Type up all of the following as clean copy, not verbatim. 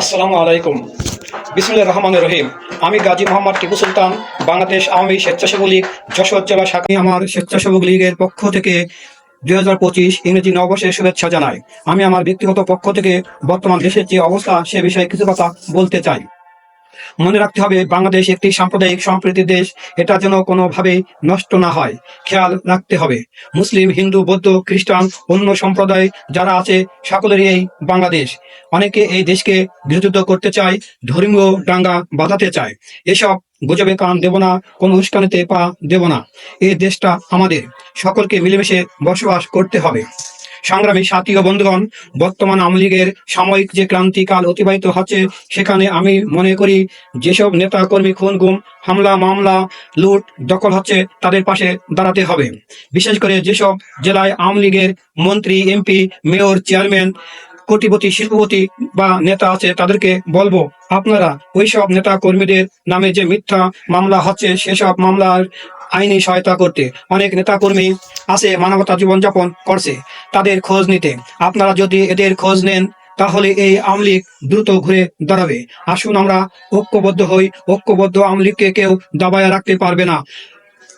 আসসালামু আলাইকুম। বিসমিল্লাহির রহমানির রহিম। আমি গাজী মোহাম্মদ টিপু সুলতান, বাংলাদেশ আওয়ামী স্বেচ্ছাসেবক লীগ যশোর জেলা শাখা। আমার স্বেচ্ছাসেবক লীগের পক্ষ থেকে 2025 ইংরেজি নববর্ষের শুভেচ্ছা জানাই। আমি আমার ব্যক্তিগত পক্ষ থেকে বর্তমান দেশের যে অবস্থা সে বিষয়ে কিছু কথা বলতে চাই। মনে রাখতে হবে, বাংলাদেশ একটি সাম্প্রদায়িক সম্প্রীতির দেশ। এটা যেন কোনোভাবেই নষ্ট না হয়, খেয়াল রাখতে হবে। মুসলিম, হিন্দু, বৌদ্ধ, খ্রিস্টান, অন্য সম্প্রদায় যারা আছে সকলেরই এই বাংলাদেশ। অনেকে এই দেশকে গৃহযুদ্ধ করতে চায়, ধর্মীয় দাঙ্গা বাঁধাতে চায়। এসব গুজবে কান দেব না, কোনো উস্কানিতে পা দেব না। এই দেশটা আমাদের, সকলকে মিলেমিশে বসবাস করতে হবে। সংগ্রামী সাথী ও বন্ধুগণ, বর্তমান আওয়ামী লীগের সাময়িক যে ক্রান্তিকাল অতিবাহিত হচ্ছে, সেখানে আমি মনে করি যেসব নেতা কর্মী খুন, গুম, হামলা, মামলা, লুট, দখল হচ্ছে, তাদের পাশে দাঁড়াতে হবে। বিশেষ করে যেসব জেলায় আওয়ামী লীগের মন্ত্রী, এমপি, মেয়র, চেয়ারম্যান, কোটিপতি, শিল্পপতি বা নেতা আছে, তাদেরকে বলবো, আপনারা ওইসব নেতা কর্মীদের নামে যে মিথ্যা মামলা হচ্ছে, সেসব মামলার আইনি সহায়তা করতে। অনেক নেতা কর্মী আছে মানবতা জীবনযাপন করছে, তাদের খোঁজ নিতে। আপনারা যদি এদের খোঁজ নেন, তাহলে এই আওয়ামী লীগ দ্রুত ঘুরে দাঁড়াবে। আসুন আমরা ঐক্যবদ্ধ হই। ঐক্যবদ্ধ আওয়ামী লীগকে কেউ দাবায় রাখতে পারবে না।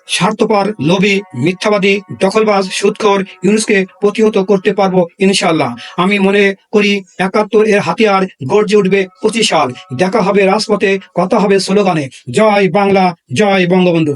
স্বার্থপর, লোভী, মিথ্যাবাদী, দখলবাজ, সুদখোর ইউনূসকে প্রতিহত করতে পারবো ইনশাআল্লাহ। আমি মনে করি ৭১ এর হাতিয়ার গর্জে উঠবে ২৫ সাল। দেখা হবে রাজপথে, কথা হবে স্লোগানে। জয় বাংলা, জয় বঙ্গবন্ধু।